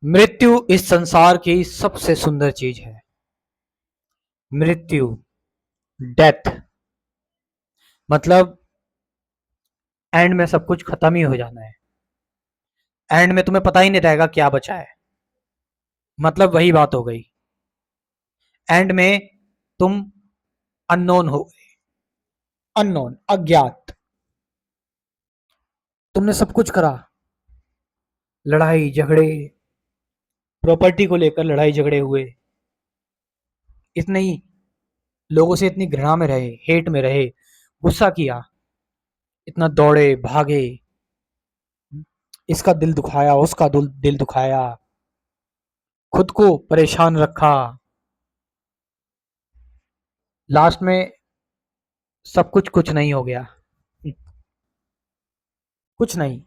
मृत्यु इस संसार की सबसे सुंदर चीज है। मृत्यु, डेथ, मतलब एंड में सब कुछ खत्म ही हो जाना है। एंड में तुम्हें पता ही नहीं रहेगा क्या बचा है। मतलब वही बात हो गई। एंड में तुम अननोन हो गए, अननोन, अज्ञात। तुमने सब कुछ करा, लड़ाई झगड़े, प्रॉपर्टी को लेकर लड़ाई झगड़े हुए, इतने ही लोगों से इतनी घृणा में रहे, हेट में रहे, गुस्सा किया, इतना दौड़े भागे, इसका दिल दुखाया, उसका दिल दुखाया, खुद को परेशान रखा। लास्ट में सब कुछ कुछ नहीं हो गया। कुछ नहीं।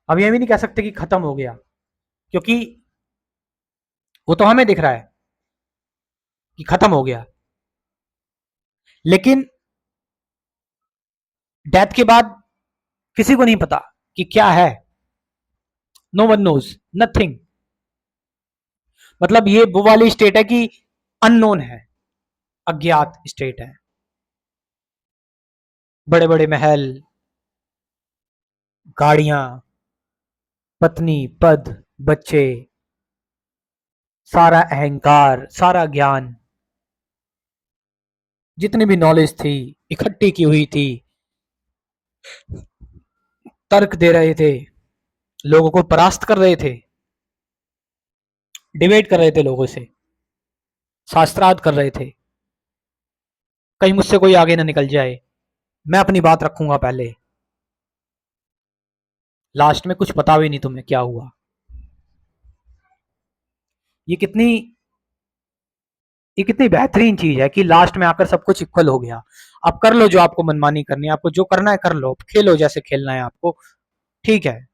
अब ये भी नहीं कह सकते कि खत्म हो गया, क्योंकि वो तो हमें दिख रहा है कि खत्म हो गया, लेकिन डेथ के बाद किसी को नहीं पता कि क्या है। No one knows, nothing. मतलब ये वो वाली स्टेट है कि अननोन है, अज्ञात स्टेट है। बड़े बड़े महल, गाड़ियां, पत्नी, पद, बच्चे, सारा अहंकार, सारा ज्ञान, जितनी भी नॉलेज थी इकट्ठी की हुई थी, तर्क दे रहे थे, लोगों को परास्त कर रहे थे, डिबेट कर रहे थे लोगों से, शास्त्रार्थ कर रहे थे, कहीं मुझसे कोई आगे ना निकल जाए, मैं अपनी बात रखूंगा पहले। लास्ट में कुछ पता भी नहीं तुम्हें क्या हुआ। ये कितनी ये कितनी बेहतरीन चीज है कि लास्ट में आकर सब कुछ इक्वल हो गया। आप कर लो जो आपको मनमानी करनी है, आपको जो करना है कर लो, खेलो जैसे खेलना है आपको, ठीक है।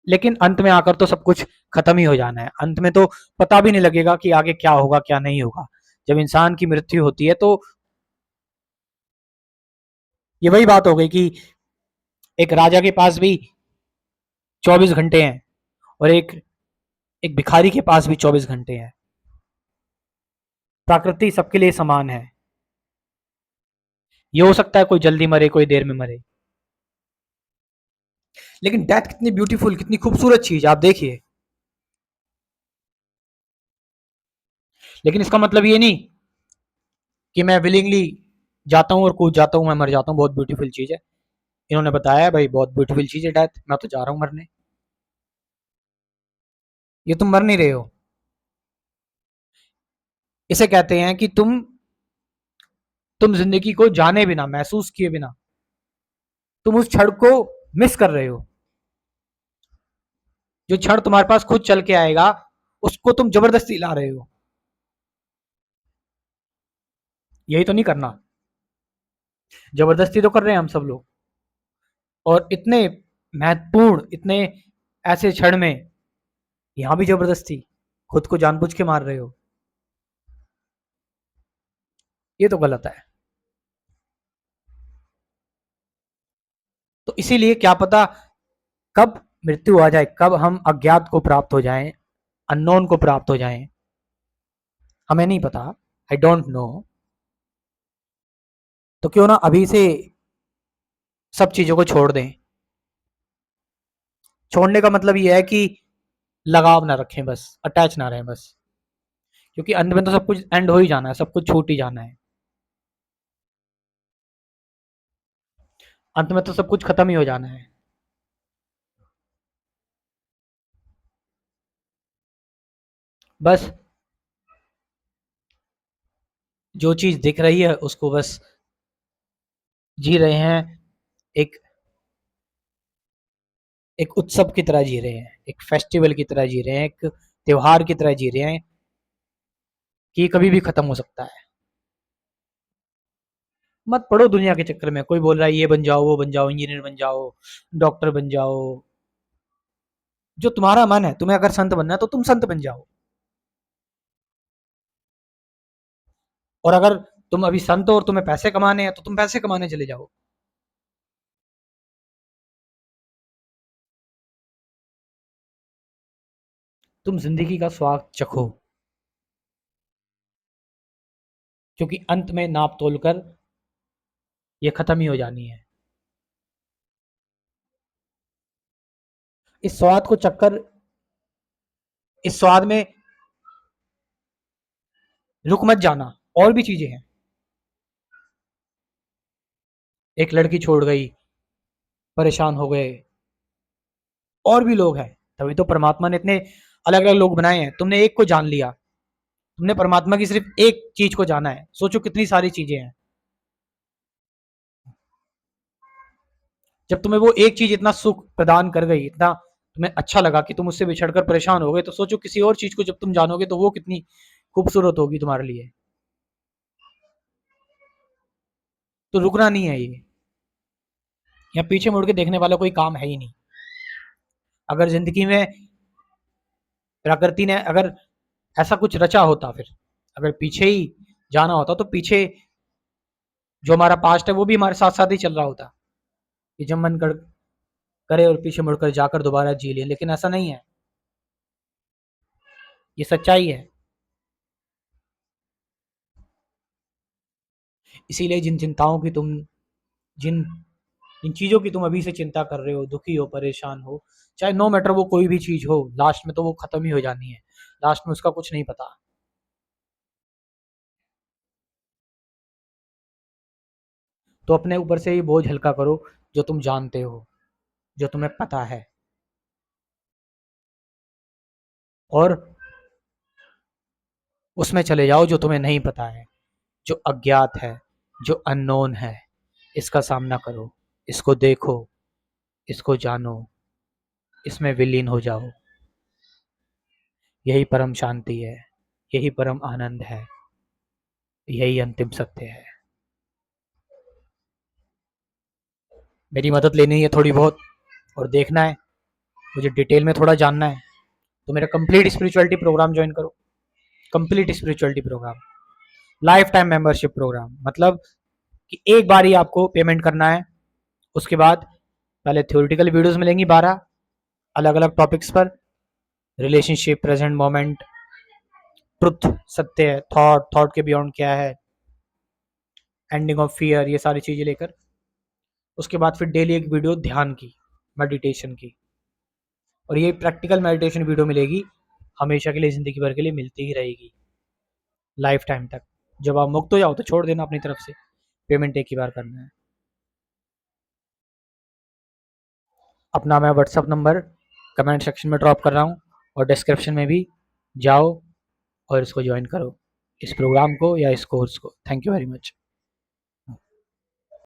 लेकिन अंत में आकर तो सब कुछ खत्म ही हो जाना है। अंत में तो पता भी नहीं लगेगा कि आगे क्या होगा क्या नहीं होगा। जब इंसान की मृत्यु होती है तो ये वही बात हो गई कि एक राजा के पास भी 24 घंटे हैं और एक एक भिखारी के पास भी 24 घंटे हैं। प्रकृति सबके लिए समान है। ये हो सकता है कोई जल्दी मरे, कोई देर में मरे, लेकिन डेथ कितनी ब्यूटीफुल, कितनी खूबसूरत चीज है, आप देखिए। लेकिन इसका मतलब ये नहीं कि मैं विलिंगली जाता हूँ और कूद जाता हूँ, मैं मर जाता हूँ, बहुत ब्यूटीफुल चीज है। इन्होंने बताया भाई बहुत ब्यूटीफुल चीज है डेथ, मैं तो जा रहा हूँ मरने। ये तुम मर नहीं रहे हो। इसे कहते हैं कि तुम जिंदगी को जाने बिना, महसूस किए बिना, तुम उस क्षण को मिस कर रहे हो। जो क्षण तुम्हारे पास खुद चल के आएगा, उसको तुम जबरदस्ती ला रहे हो। यही तो नहीं करना। जबरदस्ती तो कर रहे हैं हम सब लोग, और इतने महत्वपूर्ण, इतने ऐसे क्षण में यहां भी जबरदस्ती, खुद को जानबूझ के मार रहे हो। ये तो गलत है। तो इसीलिए क्या पता कब मृत्यु आ जाए, कब हम अज्ञात को प्राप्त हो जाएं, अननोन को प्राप्त हो जाएं, हमें नहीं पता। I don't know. तो क्यों ना अभी से सब चीजों को छोड़ दें। छोड़ने का मतलब ये है कि लगाव ना रखें, बस अटैच ना रहें बस, क्योंकि अंत में तो सब कुछ एंड हो ही जाना है, सब कुछ छूट ही जाना है। अंत में तो सब कुछ खत्म ही हो जाना है। बस जो चीज दिख रही है उसको बस जी रहे हैं, एक एक उत्सव की तरह जी रहे हैं, एक फेस्टिवल की तरह जी रहे हैं, एक त्योहार की तरह जी रहे हैं कि ये कभी भी खत्म हो सकता है। मत पड़ो दुनिया के चक्कर में। कोई बोल रहा है ये बन जाओ, वो बन जाओ, इंजीनियर बन जाओ, डॉक्टर बन जाओ। जो तुम्हारा मन है, तुम्हें अगर संत बनना है तो तुम संत बन जाओ। और अगर तुम अभी संत हो और तुम्हें पैसे कमाने हैं तो तुम पैसे कमाने चले जाओ। तुम जिंदगी का स्वाद चखो, क्योंकि अंत में नाप तोल कर ये खत्म ही हो जानी है। इस स्वाद को चखकर, इस स्वाद में रुक मत जाना, और भी चीजें हैं। एक लड़की छोड़ गई, परेशान हो गए, और भी लोग हैं। तभी तो परमात्मा ने इतने अलग अलग लोग बनाए हैं। तुमने एक को जान लिया, तुमने परमात्मा की सिर्फ एक चीज को जाना है, सोचो कितनी सारी चीजें हैं। जब तुम्हें वो एक चीज इतना सुख प्रदान कर गई, इतना तुम्हें अच्छा लगा कि तुम उससे बिछड़कर परेशान हो गए, तो सोचो किसी और चीज को जब तुम जानोगे तो वो कितनी खूबसूरत होगी तुम्हारे लिए। तो रुकना नहीं है ये, या पीछे मुड़ के देखने वाला कोई काम है ही नहीं। अगर जिंदगी में प्रकृति ने अगर ऐसा कुछ रचा होता, फिर अगर पीछे ही जाना होता तो पीछे जो हमारा पास्ट है वो भी हमारे साथ साथ ही चल रहा होता, कि जब मन करे और पीछे मुड़कर जाकर दोबारा जी ले। लेकिन ऐसा नहीं है, ये सच्चाई है। इसीलिए जिन चिंताओं की तुम, जिन इन चीजों की तुम अभी से चिंता कर रहे हो, दुखी हो, परेशान हो, चाहे नो मैटर वो कोई भी चीज हो, लास्ट में तो वो खत्म ही हो जानी है। लास्ट में उसका कुछ नहीं पता। तो अपने ऊपर से ये बोझ हल्का करो, जो तुम जानते हो, जो तुम्हें पता है, और उसमें चले जाओ जो तुम्हें नहीं पता है, जो अज्ञात है, जो अननोन है। इसका सामना करो, इसको देखो, इसको जानो, इसमें विलीन हो जाओ। यही परम शांति है, यही परम आनंद है, यही अंतिम सत्य है। मेरी मदद लेनी है थोड़ी बहुत, और देखना है, मुझे डिटेल में थोड़ा जानना है, तो मेरा कंप्लीट स्पिरिचुअलिटी प्रोग्राम ज्वाइन करो। Complete spirituality program, life time membership program, मतलब कि एक बार ही आपको पेमेंट करना है। उसके बाद पहले थ्योरेटिकल वीडियोस मिलेंगी 12 अलग अलग टॉपिक्स पर, रिलेशनशिप, प्रेजेंट मोमेंट, ट्रुथ सत्य है, थॉट, थॉट के बियॉन्ड क्या है, एंडिंग ऑफ फियर, ये सारी चीजें लेकर। उसके बाद फिर डेली एक वीडियो ध्यान की, मेडिटेशन की, और ये प्रैक्टिकल मेडिटेशन वीडियो मिलेगी, हमेशा के लिए, जिंदगी भर के लिए मिलती ही रहेगी, लाइफ टाइम तक। जब आप मुक्त हो जाओ तो छोड़ देना अपनी तरफ से, पेमेंट एक ही बार करना है। अपना मैं व्हाट्सअप नंबर कमेंट सेक्शन में ड्रॉप कर रहा हूँ, और डिस्क्रिप्शन में भी जाओ और इसको ज्वाइन करो, इस प्रोग्राम को या इस कोर्स को। Thank you very much.